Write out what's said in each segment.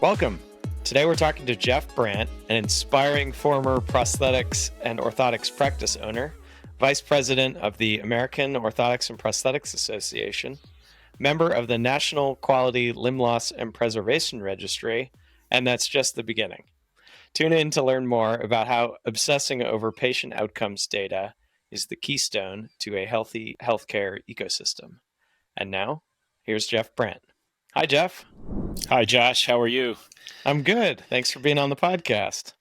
Welcome. Today we're talking to Jeff Brandt, an inspiring former prosthetics and orthotics practice owner, vice president of the American Orthotics and Prosthetics Association, member of the National Quality Limb Loss and Preservation Registry, and that's just the beginning. Tune in to learn more about how obsessing over patient outcomes data is the keystone to a healthy healthcare ecosystem. And now, here's Jeff Brandt. Hi, Jeff. Hi, Josh. How are you? I'm good. Thanks for being on the podcast.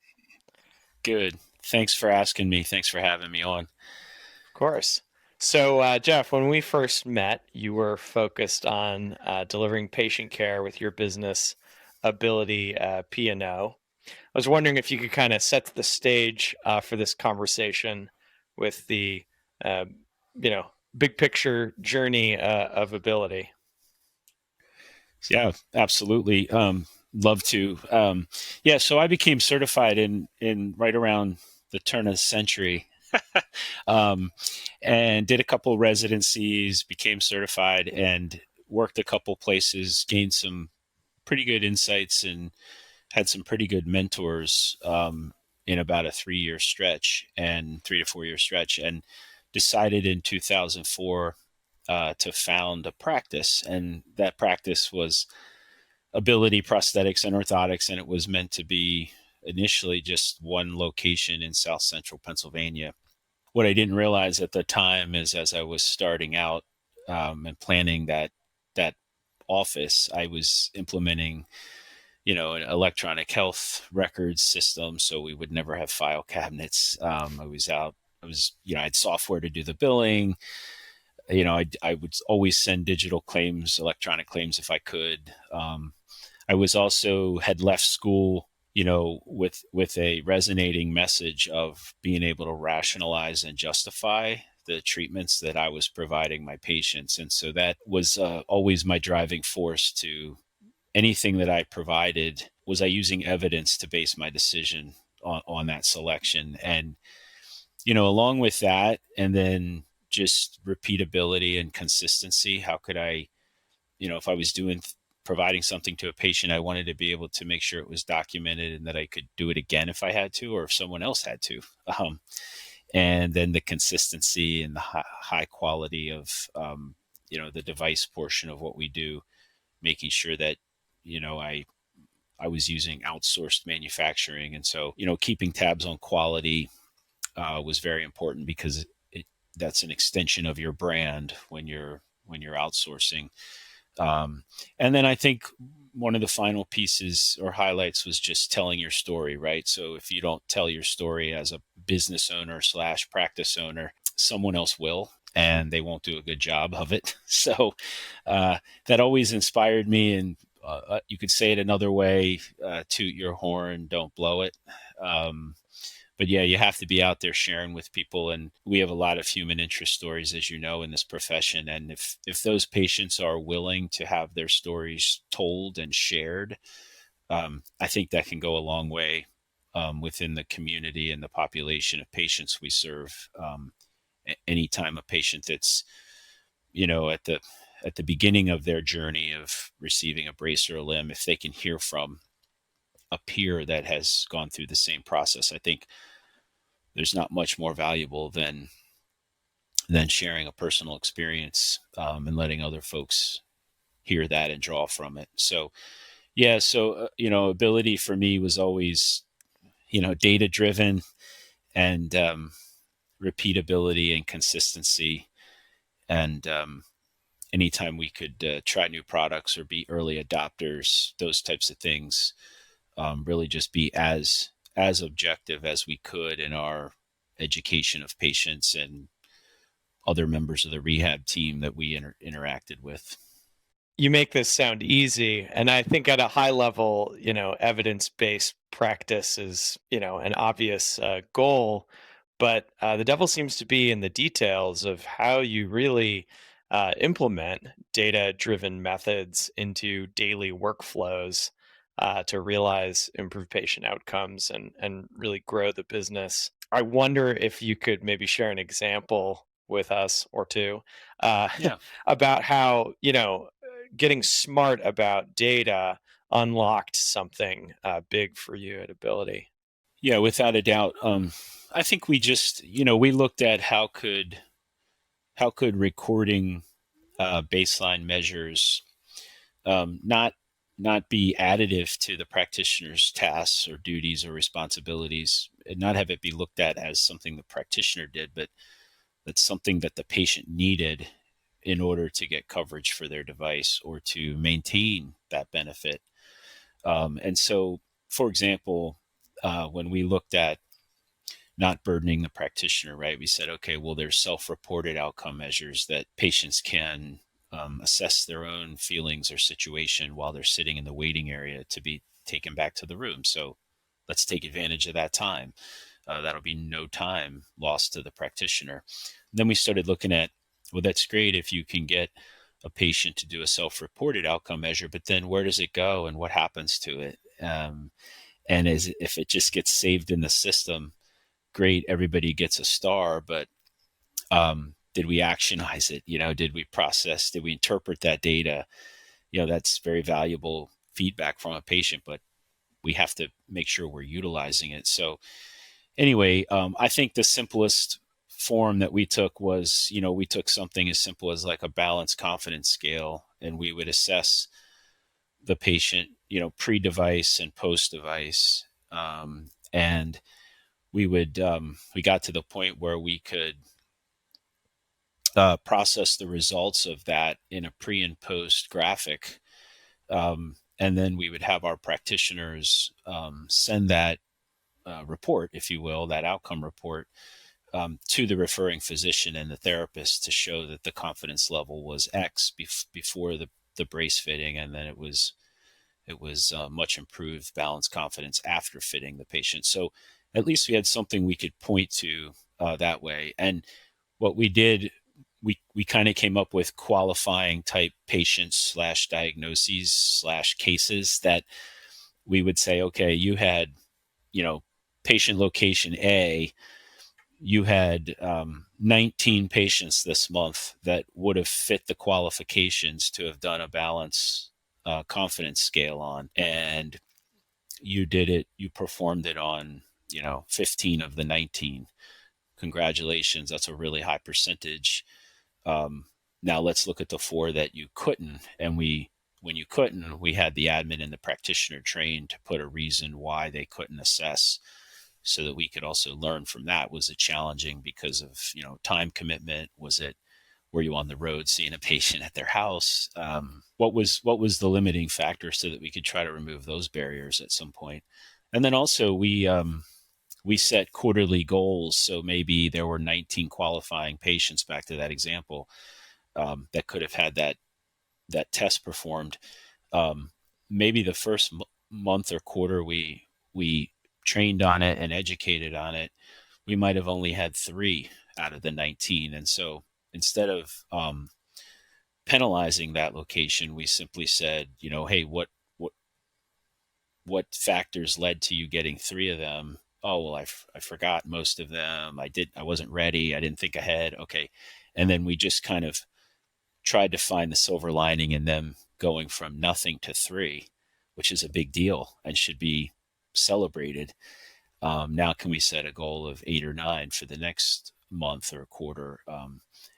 Good. Thanks for asking me. Thanks for having me on. Of course. So, Jeff, when we first met, you were focused on delivering patient care with your business Ability P&O. I was wondering if you could kind of set the stage for this conversation with the, big picture journey of Ability. Yeah, absolutely. Love to. So I became certified in right around the turn of the century, and did a couple residencies, became certified, and worked a couple places, gained some pretty good insights, and had some pretty good mentors in about a 3 to 4 year stretch, and decided in 2004 to found a practice. And that practice was Ability Prosthetics and Orthotics, and it was meant to be initially just one location in South Central Pennsylvania. What I didn't realize at the time is, as I was starting out and planning that office, I was implementing an electronic health records system, so we would never have file cabinets. I had software to do the billing. I would always send digital claims, electronic claims if I could. I was also had left school, with a resonating message of being able to rationalize and justify the treatments that I was providing my patients. And so that was always my driving force to anything that I provided. Was I using evidence to base my decision on that selection? And, along with that, and then just repeatability and consistency. How could I, if I was providing something to a patient, I wanted to be able to make sure it was documented and that I could do it again if I had to, or if someone else had to. And then the consistency and the high quality of, the device portion of what we do, making sure that, I was using outsourced manufacturing. And so, keeping tabs on quality was very important, because that's an extension of your brand when you're outsourcing. And then I think one of the final pieces or highlights was just telling your story, right? So if you don't tell your story as a business owner / practice owner, someone else will, and they won't do a good job of it. So that always inspired me. And you could say it another way: toot your horn, don't blow it. But yeah, you have to be out there sharing with people. And we have a lot of human interest stories, as you know, in this profession. And if those patients are willing to have their stories told and shared, I think that can go a long way within the community and the population of patients we serve. Anytime a patient that's, at the beginning of their journey of receiving a brace or a limb, if they can hear from a peer that has gone through the same process, I think there's not much more valuable than sharing a personal experience and letting other folks hear that and draw from it. So, yeah. So, Ability for me was always, data driven, and repeatability and consistency. And anytime we could try new products or be early adopters, those types of things, really just be as objective as we could in our education of patients and other members of the rehab team that we interacted with. You make this sound easy, and I think at a high level, evidence-based practice is, an obvious goal, but the devil seems to be in the details of how you really implement data-driven methods into daily workflows to realize improved patient outcomes and really grow the business. I wonder if you could maybe share an example with us or two Yeah. about how, getting smart about data unlocked something big for you at Ability. Yeah, without a doubt. I think we just, we looked at how could recording baseline measures not be additive to the practitioner's tasks or duties or responsibilities, and not have it be looked at as something the practitioner did, but that's something that the patient needed in order to get coverage for their device or to maintain that benefit. And so, for example, when we looked at not burdening the practitioner, right, we said, okay, well, there's self-reported outcome measures that patients can assess their own feelings or situation while they're sitting in the waiting area to be taken back to the room. So let's take advantage of that time. That'll be no time lost to the practitioner. And then we started looking at, well, that's great if you can get a patient to do a self-reported outcome measure, but then where does it go and what happens to it? And if it just gets saved in the system, great, everybody gets a star, but did we actionize it? Did we process, did we interpret that data? That's very valuable feedback from a patient, but we have to make sure we're utilizing it. So anyway, I think the simplest form that we took was, we took something as simple as like a balanced confidence scale, and we would assess the patient, pre-device and post-device. And we got to the point where we could process the results of that in a pre and post graphic. And then we would have our practitioners send that report, if you will, that outcome report, to the referring physician and the therapist to show that the confidence level was X before the brace fitting, and then it was much improved balanced confidence after fitting the patient. So at least we had something we could point to that way. And what we did, we kind of came up with qualifying type patients / diagnoses / cases that we would say, okay, you had, patient location A, you had 19 patients this month that would have fit the qualifications to have done a balance confidence scale on, and you performed it on 15 of the 19. Congratulations, that's a really high percentage. Now let's look at the 4 that you couldn't, and when you couldn't, we had the admin and the practitioner trained to put a reason why they couldn't assess, so that we could also learn from that. Was it challenging because of time commitment? Were you on the road seeing a patient at their house? What was the limiting factor, so that we could try to remove those barriers at some point? And then also we set quarterly goals. So maybe there were 19 qualifying patients, back to that example, that could have had that test performed. Maybe the first month or quarter we trained on it and educated on it, we might have only had 3 out of the 19. And so instead of penalizing that location, we simply said, hey, what factors led to you getting 3 of them? Oh, well, I forgot most of them. I wasn't ready. I didn't think ahead. Okay. And then we just kind of tried to find the silver lining in them going from nothing to 3, which is a big deal and should be celebrated. Now can we set a goal of 8 or 9 for the next month or quarter?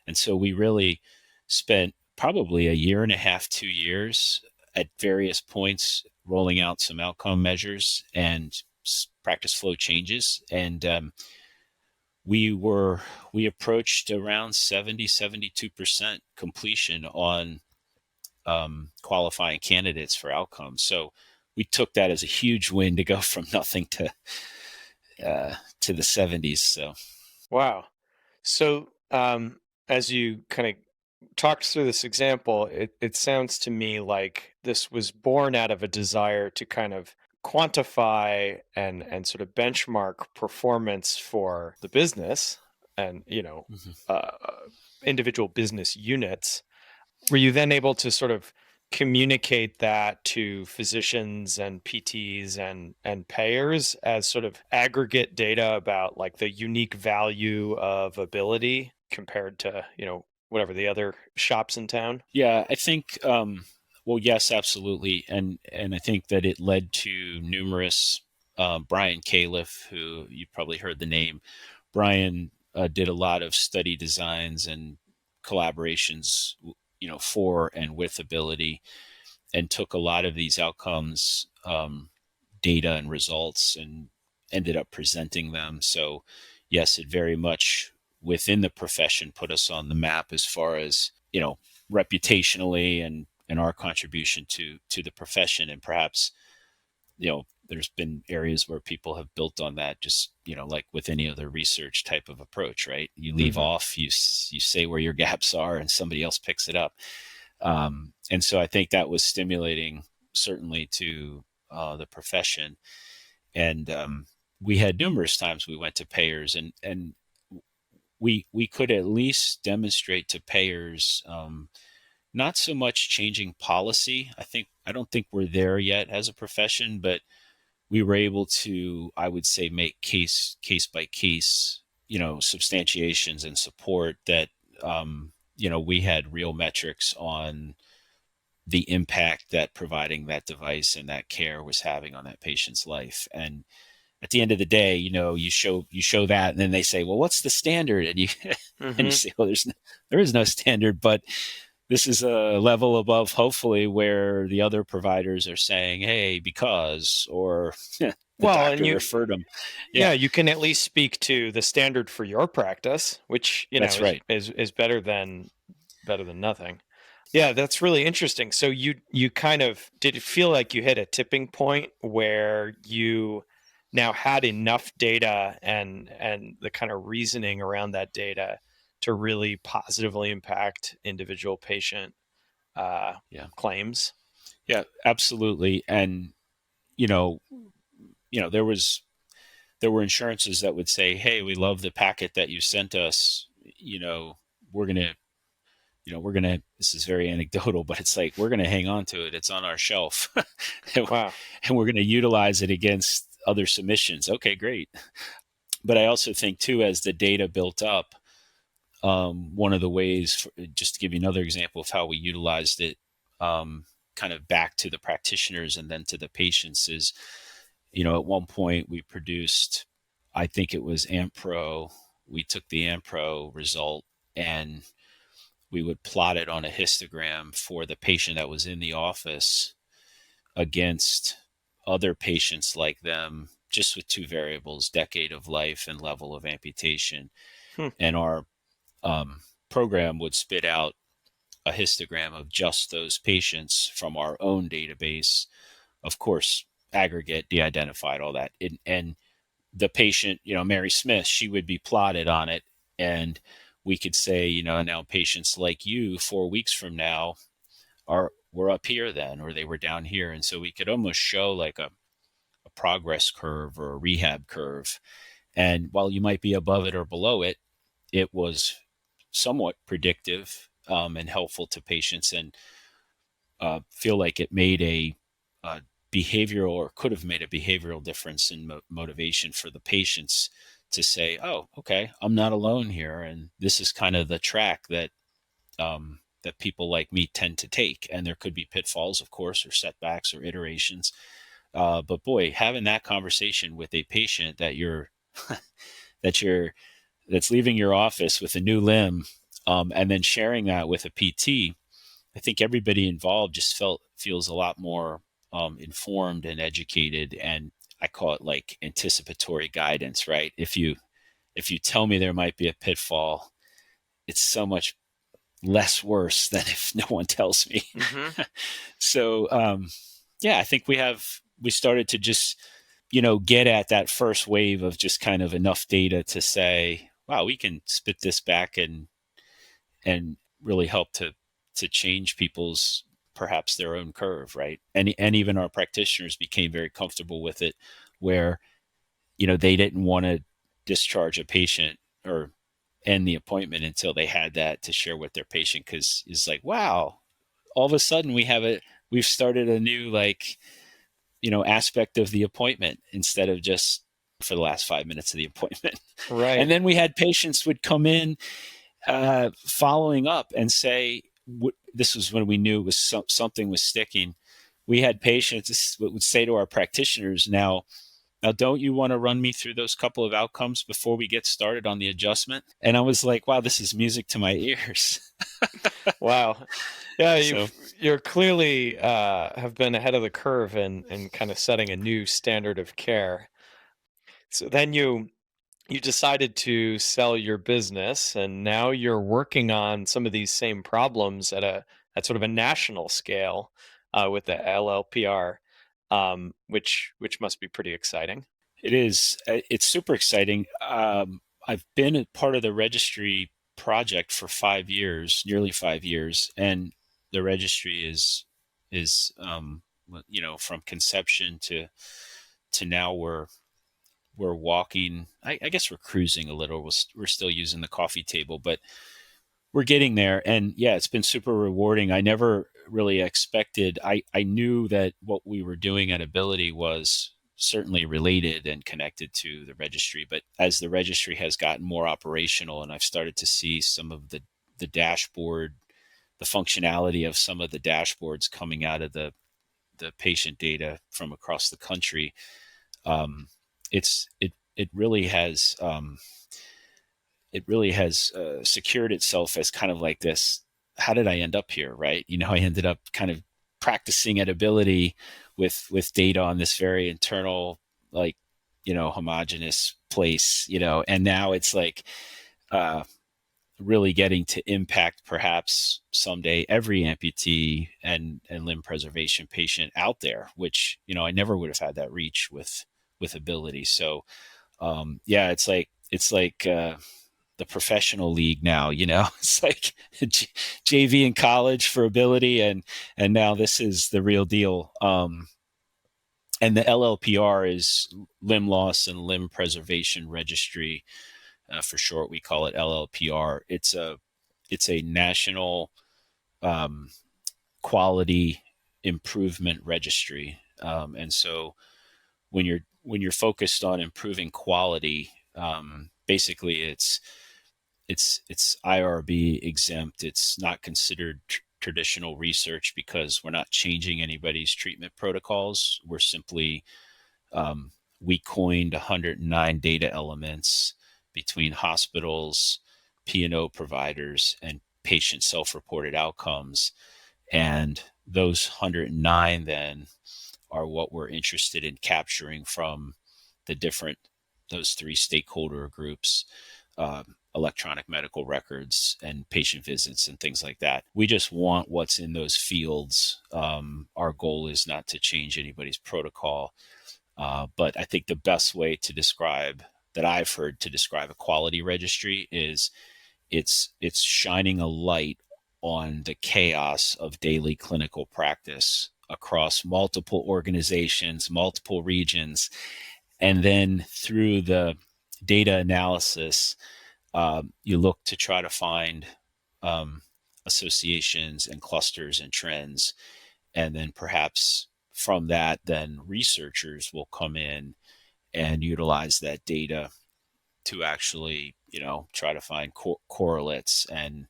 And so we really spent probably a year and a half, 2 years at various points rolling out some outcome measures and practice flow changes. And we approached around 72% completion on qualifying candidates for outcomes. So we took that as a huge win to go from nothing to the 70s. So Wow. So as you kind of talked through this example, it sounds to me like this was born out of a desire to kind of quantify and sort of benchmark performance for the business and individual business units. Were you then able to sort of communicate that to physicians and PTs and payers as sort of aggregate data about like the unique value of Ability compared to, whatever the other shops in town? yeah, I think Well, yes, absolutely, and I think that it led to numerous. Brian Califf, who you probably heard the name, Brian did a lot of study designs and collaborations, for and with ability, and took a lot of these outcomes, data and results, and ended up presenting them. So, yes, it very much within the profession put us on the map as far as reputationally and our contribution to the profession. And perhaps there's been areas where people have built on that, just like with any other research type of approach, right? You leave Mm-hmm. off, you say where your gaps are, and somebody else picks it up. And so I think that was stimulating, certainly, to the profession. And we had numerous times we went to payers, and we could at least demonstrate to payers, not so much changing policy. I don't think we're there yet as a profession, but we were able to, I would say, make case by case, substantiations and support that, we had real metrics on the impact that providing that device and that care was having on that patient's life. And at the end of the day, you show that, and then they say, well, what's the standard? And you and you Mm-hmm. say, well, there is no standard, but this is a level above, hopefully, where the other providers are saying, hey, because, or the Well, and doctor you, referred them. yeah, Yeah, you can at least speak to the standard for your practice, which that's is right. is better than nothing. Yeah, that's really interesting. So you kind of did it feel like you hit a tipping point where you now had enough data and the kind of reasoning around that data to really positively impact individual patient uh, Yeah, claims. yeah, absolutely. And you know, there were insurances that would say, hey, we love the packet that you sent us. We're gonna this is very anecdotal, but it's like, we're gonna hang on to it. It's on our shelf, and Wow. we're gonna utilize it against other submissions. Okay, great. But I also think too, as the data built up, one of the ways, just to give you another example of how we utilized it, kind of back to the practitioners and then to the patients, is, at one point we produced, I think it was AMPRO. We took the AMPRO result and we would plot it on a histogram for the patient that was in the office against other patients like them, just with two variables: decade of life and level of amputation. Hmm. And our program would spit out a histogram of just those patients from our own database. Of course, aggregate, de-identified, all that. And the patient, Mary Smith, she would be plotted on it. And we could say, now patients like you 4 weeks from now were up here then, or they were down here. And so we could almost show like a progress curve or a rehab curve. And while you might be above it or below it, it was somewhat predictive, and helpful to patients, and feel like it made a behavioral, or could have made a behavioral difference in motivation for the patients to say, oh, okay, I'm not alone here. And this is kind of the track that people like me tend to take. And there could be pitfalls, of course, or setbacks or iterations. But boy, having that conversation with a patient that you're that's leaving your office with a new limb, and then sharing that with a PT, I think everybody involved just feels a lot more informed and educated. And I call it like anticipatory guidance, right? If you tell me there might be a pitfall, it's so much less worse than if no one tells me. Mm-hmm. So yeah, I think we started to just get at that first wave of just kind of enough data to say, wow, we can spit this back and really help to change people's, perhaps their own curve, right? And even our practitioners became very comfortable with it, where they didn't want to discharge a patient or end the appointment until they had that to share with their patient, because it's like, wow, all of a sudden we've started a new, like, aspect of the appointment, instead of just for the last 5 minutes of the appointment. And Right. then we had patients would come in, following up and say, this was when we knew it was something was sticking. We had patients would say to our practitioners, now, don't you want to run me through those couple of outcomes before we get started on the adjustment? And I was like, wow, this is music to my ears. Wow. Yeah, So you're clearly have been ahead of the curve and kind of setting a new standard of care. So then you decided to sell your business, and now you're working on some of these same problems at sort of a national scale with the LLPR, which must be pretty exciting. it is. It's super exciting. I've been a part of the registry project for 5 years, nearly 5 years, and the registry is from conception to now we're walking. I guess we're cruising a little. We're still using the coffee table, but we're getting there. And yeah, it's been super rewarding. I never really expected. I knew that what we were doing at Ability was certainly related and connected to the registry. But as the registry has gotten more operational, and I've started to see some of the dashboard, the functionality of some of the dashboards coming out of the patient data from across the country, um, it really has secured itself as kind of like this. How did I end up here? Right? I ended up kind of practicing at Ability with data on this very internal, like homogeneous place. And now it's like uh, really getting to impact perhaps someday every amputee and limb preservation patient out there, which I never would have had that reach with Ability. So yeah, it's like the professional league now. It's like JV in college for Ability, and now this is the real deal. And the LLPR is Limb Loss and Limb Preservation Registry. For short, we call it LLPR. It's a national um, quality improvement registry, and so when you're focused on improving quality, basically it's IRB exempt. It's not considered traditional research because we're not changing anybody's treatment protocols. We're simply we coined 109 data elements between hospitals, P&O providers, and patient self-reported outcomes. And those 109 then are what we're interested in capturing from those three stakeholder groups, electronic medical records and patient visits and things like that. We just want what's in those fields. Our goal is not to change anybody's protocol. But I think the best way that I've heard to describe a quality registry is it's shining a light on the chaos of daily clinical practice across multiple organizations, multiple regions, and then through the data analysis, you look to try to find um, associations and clusters and trends, and then perhaps from that, then researchers will come in and utilize that data to actually, try to find correlates and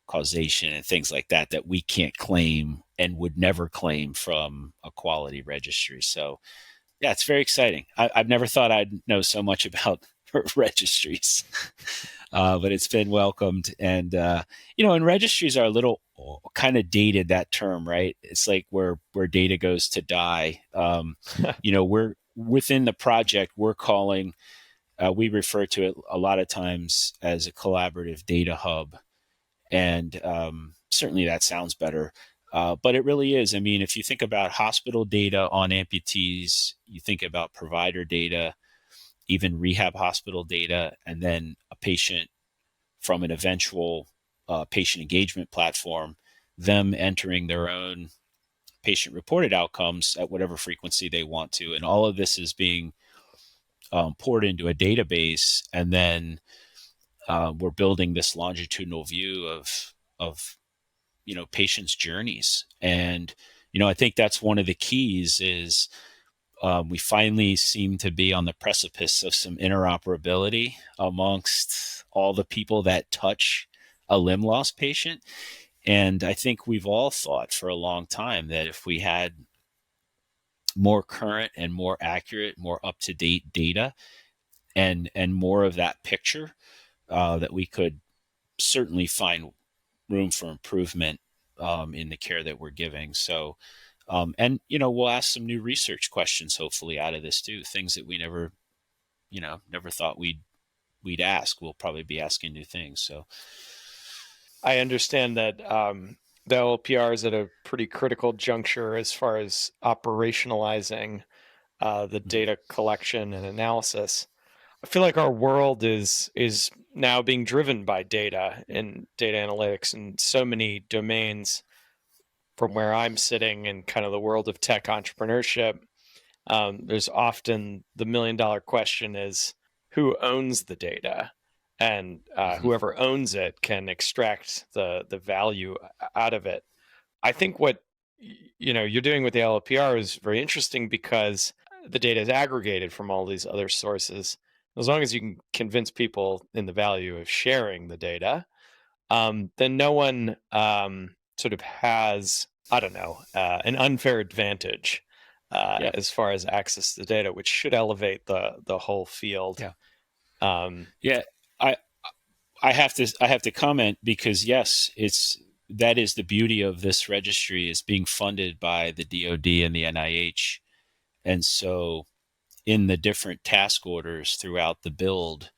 causation and things like that we can't claim and would never claim from a quality registry. So yeah, it's very exciting. I've never thought I'd know so much about registries, but it's been welcomed. And registries are a little kind of dated, that term, right? It's like where data goes to die. We're within the project, we refer to it a lot of times as a collaborative data hub. And certainly that sounds better. But it really is. I mean, if you think about hospital data on amputees, you think about provider data, even rehab hospital data, and then a patient from an eventual patient engagement platform, them entering their own patient reported outcomes at whatever frequency they want to. And all of this is being poured into a database. And then we're building this longitudinal view of patients' journeys. And I think that's one of the keys is we finally seem to be on the precipice of some interoperability amongst all the people that touch a limb loss patient. And I think we've all thought for a long time that if we had more current and more accurate, more up-to-date data and more of that picture, that we could certainly find room for improvement in the care that we're giving. So, and we'll ask some new research questions hopefully out of this too. Things that we never thought we'd ask. We'll probably be asking new things. So, I understand that the LLPR is at a pretty critical juncture as far as operationalizing the data collection and analysis. I feel like our world is now being driven by data and data analytics in so many domains. From where I'm sitting in kind of the world of tech entrepreneurship, there's often the $1 million question is who owns the data, and whoever owns it can extract the value out of it. I think what you're doing with the LLPR is very interesting because the data is aggregated from all these other sources. As long as you can convince people in the value of sharing the data, then no one sort of has, I don't know, an unfair advantage yeah, as far as access to data, which should elevate the whole field. yeah, Um, yeah. I I have to comment because yes, that is the beauty of this registry is being funded by the DoD and the NIH, and so in the different task orders throughout the build,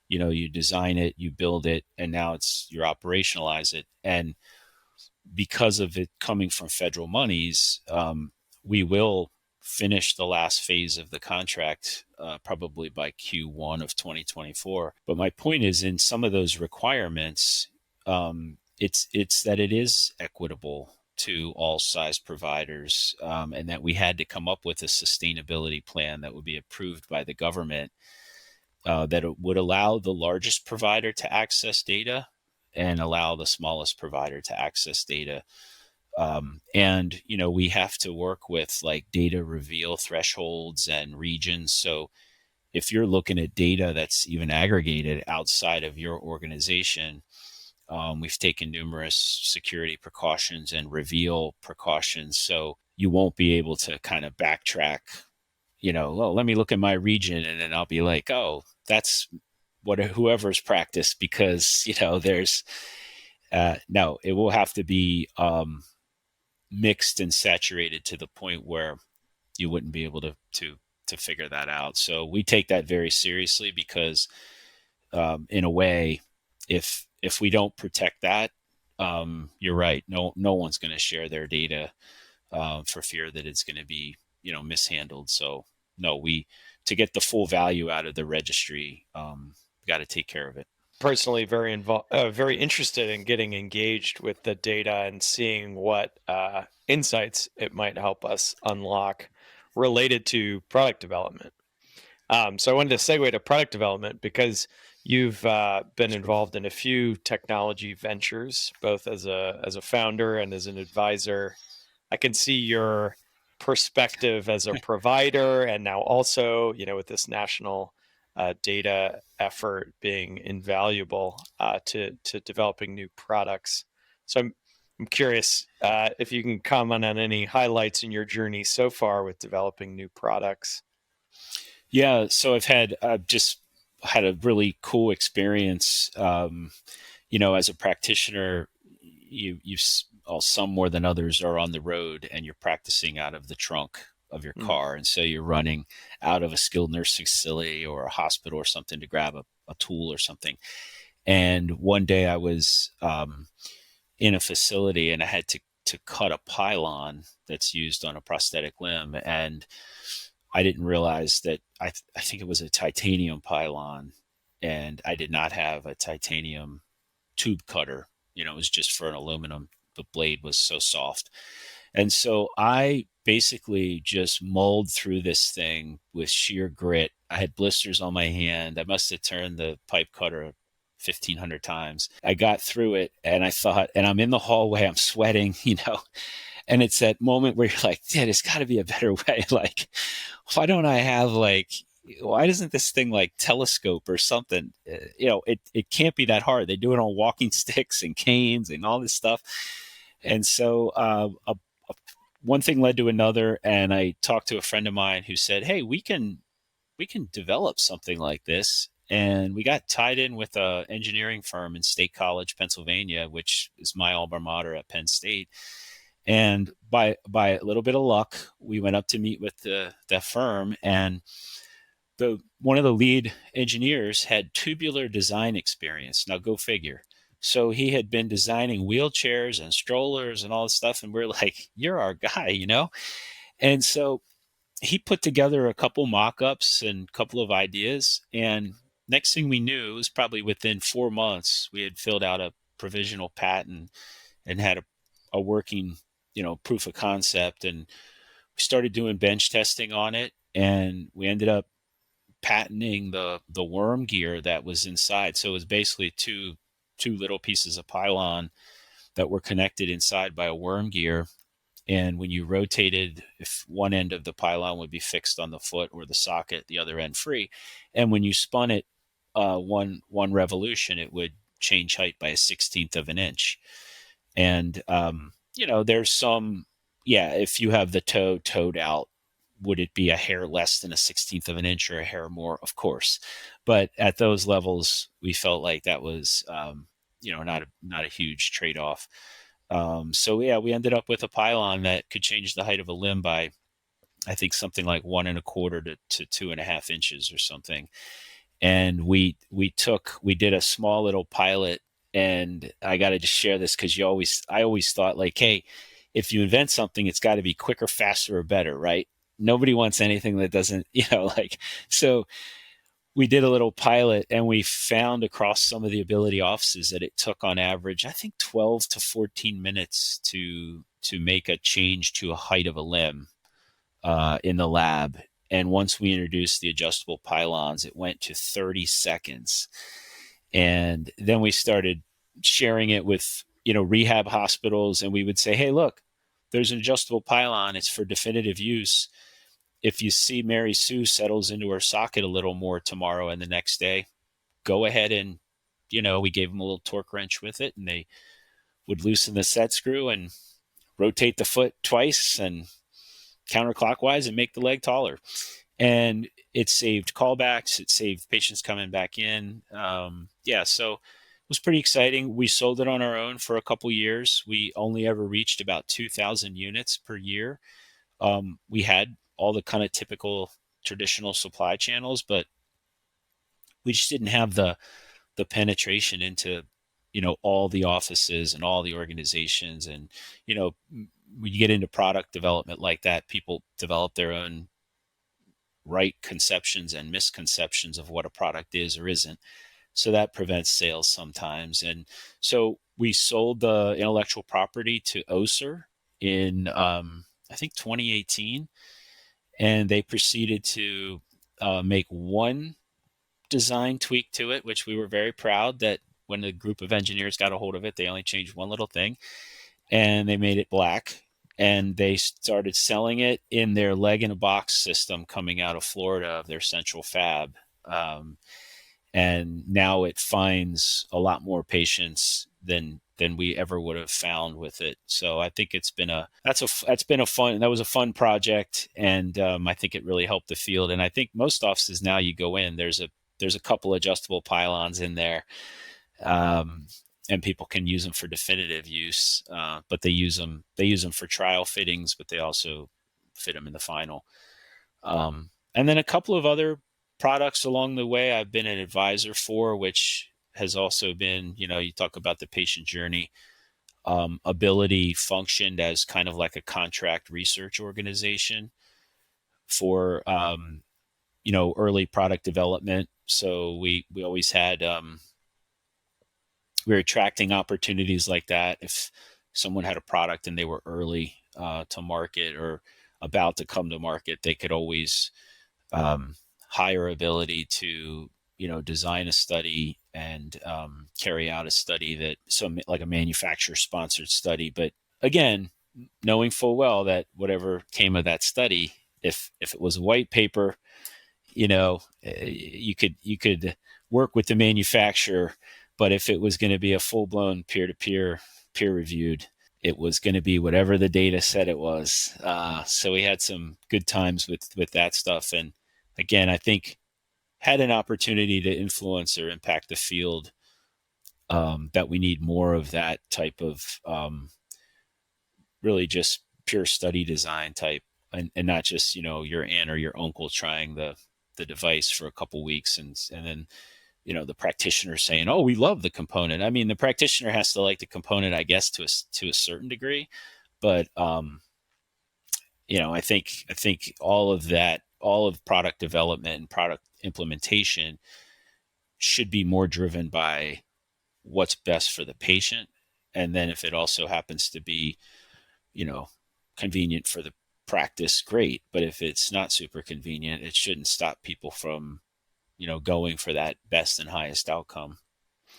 you design it, you build it, and now you operationalize it. And because of it coming from federal monies, we will finish the last phase of the contract probably by Q1 of 2024. But my point is, in some of those requirements, it's that it is equitable to all size providers, and that we had to come up with a sustainability plan that would be approved by the government, that it would allow the largest provider to access data and allow the smallest provider to access data. And we have to work with like data reveal thresholds and regions. So if you're looking at data that's even aggregated outside of your organization, we've taken numerous security precautions and reveal precautions, so you won't be able to kind of backtrack. Well, let me look at my region, and then I'll be like, oh, that's what whoever's practiced, because there's no, it will have to be mixed and saturated to the point where you wouldn't be able to figure that out. So we take that very seriously because, in a way, if we don't protect that, you're right. No one's going to share their data for fear that it's going to be mishandled. So no, to get the full value out of the registry, we got to take care of it. Personally, very involved, very interested in getting engaged with the data and seeing what insights it might help us unlock related to product development. So I wanted to segue to product development because you've been involved in a few technology ventures, both as a founder and as an advisor. I can see your perspective as a provider, and now also, with this national data effort being invaluable to developing new products. So I'm curious if you can comment on any highlights in your journey so far with developing new products. Yeah, so I've just had a really cool experience. As a practitioner, some more than others are on the road, and you're practicing out of the trunk of your car, and so you're running out of a skilled nursing facility or a hospital or something to grab a tool or something. And one day I was in a facility, and I had to cut a pylon that's used on a prosthetic limb, and I didn't realize that I think it was a titanium pylon, and I did not have a titanium tube cutter. It was just for an aluminum. The blade was so soft. And so I basically just mulled through this thing with sheer grit. I had blisters on my hand. I must have turned the pipe cutter 1,500 times. I got through it, and I thought, and I'm in the hallway, I'm sweating, and it's that moment where you're like, yeah, there's got to be a better way. Like, why don't I have like, why doesn't this thing like telescope or something? It can't be that hard. They do it on walking sticks and canes and all this stuff. And so one thing led to another, and I talked to a friend of mine who said, "Hey, we can develop something like this." And we got tied in with an engineering firm in State College, Pennsylvania, which is my alma mater at Penn State. And by a little bit of luck, we went up to meet with the firm, and the one of the lead engineers had tubular design experience. Now go figure. So he had been designing wheelchairs and strollers and all this stuff, and we're like, "You're our guy." And so he put together a couple mock-ups and a couple of ideas, and next thing we knew, it was probably within 4 months, we had filled out a provisional patent and had a working, proof of concept, and we started doing bench testing on it, and we ended up patenting the worm gear that was inside. So it was basically two little pieces of pylon that were connected inside by a worm gear. And when you rotated, if one end of the pylon would be fixed on the foot or the socket, the other end free. And when you spun it one revolution, it would change height by a 16th of an inch. And there's some, yeah, if you have the toe toed out, would it be a hair less than a 16th of an inch or a hair more? Of course. But at those levels, we felt like that was, not a huge trade off. So yeah, we ended up with a pylon that could change the height of a limb by, I think, something like 1.25 to 2.5 inches or something. And we did a small little pilot, and I got to just share this because I always thought like, hey, if you invent something, it's got to be quicker, faster, or better, right? Nobody wants anything that doesn't, like, so we did a little pilot, and we found across some of the ability offices that it took on average, I think 12 to 14 minutes to make a change to a height of a limb in the lab. And once we introduced the adjustable pylons, it went to 30 seconds. And then we started sharing it with, rehab hospitals, and we would say, hey, look, there's an adjustable pylon. It's for definitive use. If you see Mary Sue settles into her socket a little more tomorrow and the next day, go ahead and, we gave them a little torque wrench with it, and they would loosen the set screw and rotate the foot twice and counterclockwise and make the leg taller. And it saved callbacks. It saved patients coming back in. So it was pretty exciting. We sold it on our own for a couple years. We only ever reached about 2,000 units per year. We had all the kind of typical traditional supply channels, but we just didn't have the penetration into, all the offices and all the organizations. And, when you get into product development like that, people develop their own right conceptions and misconceptions of what a product is or isn't. So that prevents sales sometimes. And so we sold the intellectual property to Oser in, I think, 2018. And they proceeded to make one design tweak to it, which we were very proud that when the group of engineers got a hold of it, they only changed one little thing, and they made it black. And they started selling it in their leg in a box system coming out of Florida, of their central fab. And now it finds a lot more patients than we ever would have found with it. So I think that was a fun project, and I think it really helped the field. And I think most offices now, you go in, there's a couple adjustable pylons in there, and people can use them for definitive use, but they use them for trial fittings, but they also fit them in the final. And then a couple of other products along the way I've been an advisor for, which has also been, you talk about the patient journey. Ability functioned as kind of like a contract research organization for, early product development. So we always had, we were attracting opportunities like that. If someone had a product and they were early to market or about to come to market, they could always hire ability to, design a study and carry out a study like a manufacturer sponsored study. But again, knowing full well that whatever came of that study, if it was a white paper, you could work with the manufacturer, but if it was going to be a full-blown peer-to-peer, peer-reviewed, it was going to be whatever the data said it was. So we had some good times with that stuff. And again, I think had an opportunity to influence or impact the field, that we need more of that type of really just pure study design type, and not just, your aunt or your uncle trying the device for a couple weeks and then, the practitioner saying, "Oh, we love the component." I mean, the practitioner has to like the component, I guess, to a certain degree, but I think all of that, all of product development and product implementation should be more driven by what's best for the patient. And then if it also happens to be, you know, convenient for the practice, great. But if it's not super convenient, it shouldn't stop people from, going for that best and highest outcome.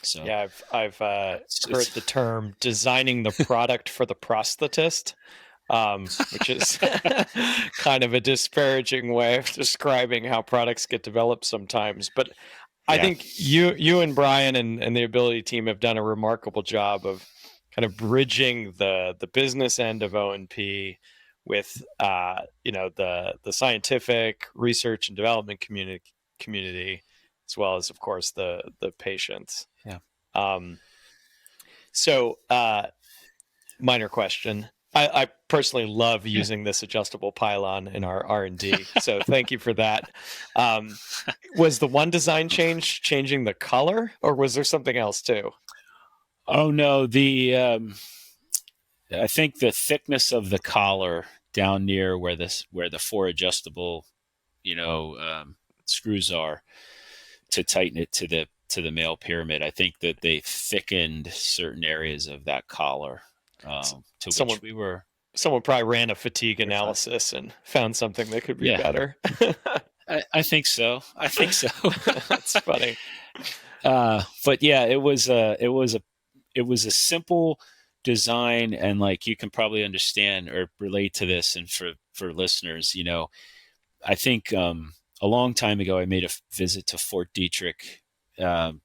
So Yeah, I've heard it's the term designing the product for the prosthetist, which is kind of a disparaging way of describing how products get developed sometimes. But I yeah. think you and Brian and the Ability team have done a remarkable job of kind of bridging the business end of O&P with the scientific research and development community, as well as, of course, the patients. Yeah. Um, so, minor question. I personally love Yeah. using this adjustable pylon in our R&D, so thank you for that. Was the one design change changing the color, or was there something else too? Oh no, I think the thickness of the collar down near where the four adjustable, screws are to tighten it to the male pyramid. I think that they thickened certain areas of that collar, to Someone which we were someone probably ran a fatigue fine. analysis and found something that could be Yeah, better. I think so. I think so. That's funny. But yeah, it was a simple design, and like you can probably understand or relate to this, and for listeners, I think a long time ago I made a visit to Fort Detrick, Hmm.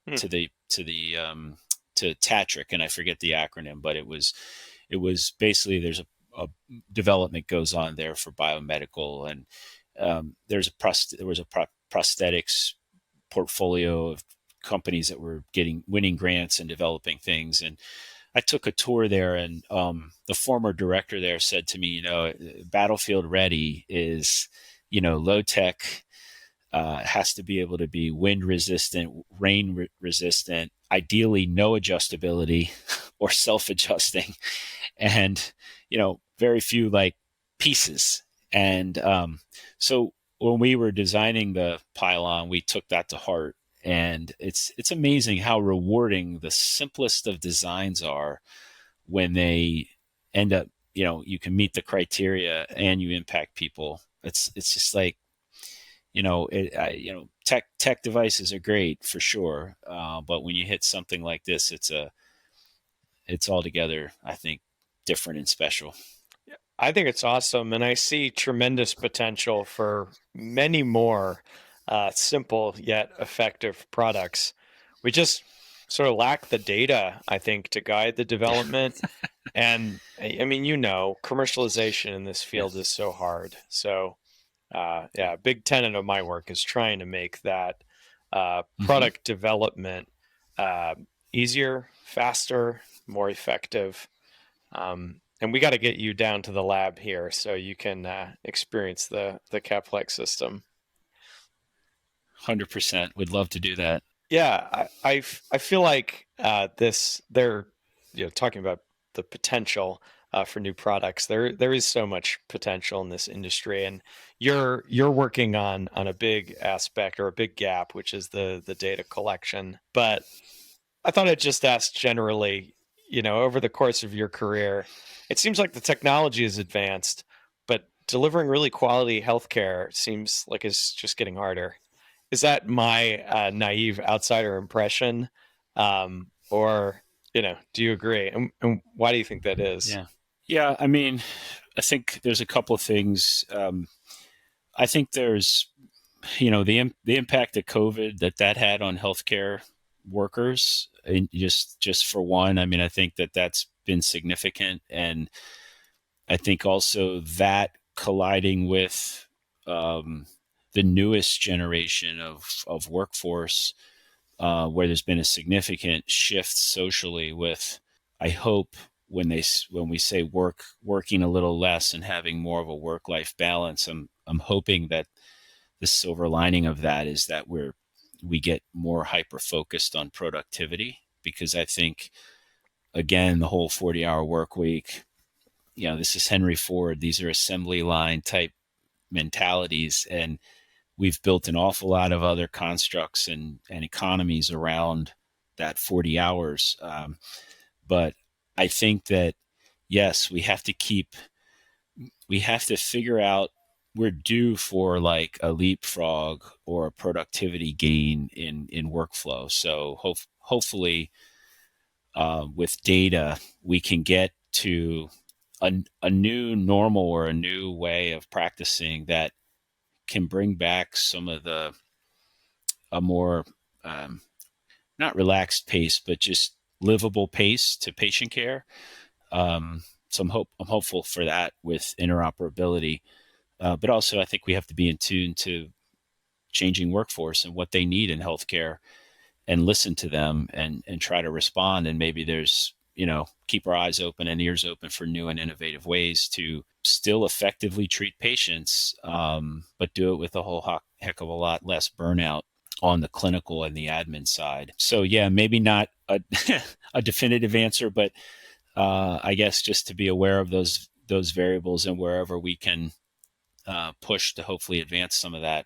to Tatrick, and I forget the acronym, but it was basically there's a development goes on there for biomedical, and there was a prosthetics portfolio of companies that were winning grants and developing things. And I took a tour there, and the former director there said to me, battlefield ready is, low tech, has to be able to be wind resistant, rain resistant, ideally no adjustability or self adjusting, and very few like pieces. And so when we were designing the pylon, we took that to heart. And it's amazing how rewarding the simplest of designs are when they end up, you can meet the criteria and you impact people. It's just like, tech devices are great for sure, but when you hit something like this, it's altogether, I think, different and special. I think it's awesome, and I see tremendous potential for many more simple yet effective products. We just sort of lack the data, I think, to guide the Yeah, development. And I mean, commercialization in this yeah, field is so hard. So, yeah. yeah, a big tenet of my work is trying to make that Hmm. product development uh, easier, faster, more effective. And we got to get you down to the lab here so you can experience the Keplex system. 100% would love to do that. Yeah, I feel like this they're talking about the potential for new products. There is so much potential in this industry, and you're working on a big aspect or a big gap, which is the data collection. But I thought I'd just ask generally, over the course of your career, it seems like the technology is advanced, but delivering really quality healthcare seems like it's just getting harder. Is that my naive outsider impression? Or, do you agree? And why do you think that is? Yeah. Yeah. I mean, I think there's a couple of things. I think there's the impact of COVID that had on healthcare workers, and just for one, I mean, I think that's been significant, and I think also that colliding with the newest generation of workforce, where there's been a significant shift socially with, I hope when we say working a little less and having more of a work-life balance, I'm hoping that the silver lining of that is that we get more hyper focused on productivity, because I think, again, the whole 40-hour work week, this is Henry Ford. These are assembly line type mentalities, and we've built an awful lot of other constructs and economies around that 40 hours. But I think that, yes, we have to figure out, we're due for like a leapfrog or a productivity gain in workflow. So hopefully, with data, we can get to a new normal or a new way of practicing that can bring back some of a more, not relaxed pace, but just livable pace to patient care. So I'm hopeful for that with interoperability. But also, I think we have to be in tune to changing workforce and what they need in healthcare, and listen to them and try to respond. And maybe there's, keep our eyes open and ears open for new and innovative ways to still effectively treat patients, but do it with a whole heck of a lot less burnout on the clinical and the admin side. So yeah, maybe not a, a definitive answer, but I guess just to be aware of those variables, and wherever we can push to hopefully advance some of that,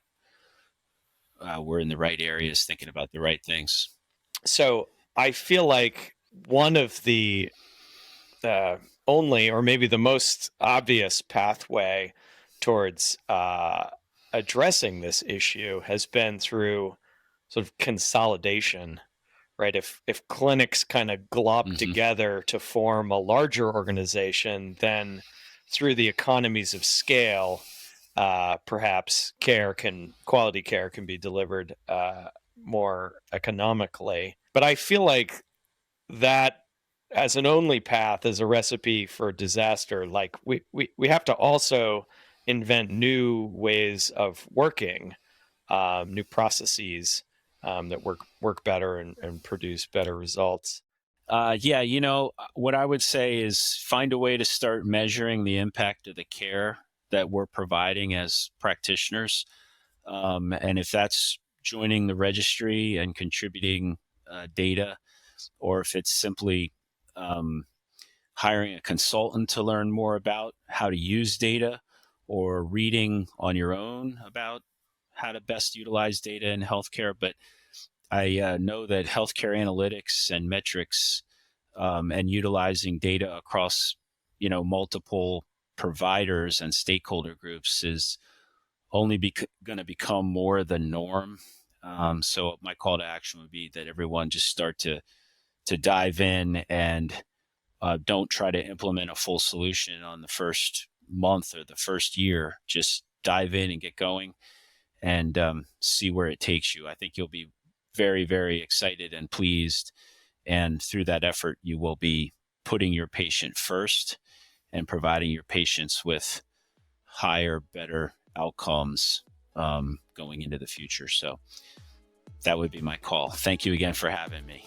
we're in the right areas, thinking about the right things. So I feel like one of the only, or maybe the most obvious pathway towards addressing this issue has been through sort of consolidation, right? If clinics kind of glop together to form a larger organization, then through the economies of scale, perhaps quality care can be delivered more economically. But I feel like that, as an only path, is a recipe for disaster. Like we have to also invent new ways of working, new processes that work better and produce better results. Yeah, what I would say is find a way to start measuring the impact of the care that we're providing as practitioners. And if that's joining the registry and contributing data, or if it's simply hiring a consultant to learn more about how to use data, or reading on your own about how to best utilize data in healthcare. But I know that healthcare analytics and metrics, and utilizing data across, multiple providers and stakeholder groups is only going to become more the norm. So my call to action would be that everyone just start to dive in, and don't try to implement a full solution on the first month or the first year. Just dive in and get going, and see where it takes you. I think you'll be very, very excited and pleased. And through that effort, you will be putting your patient first and providing your patients with higher, better outcomes going into the future. So that would be my call. Thank you again for having me.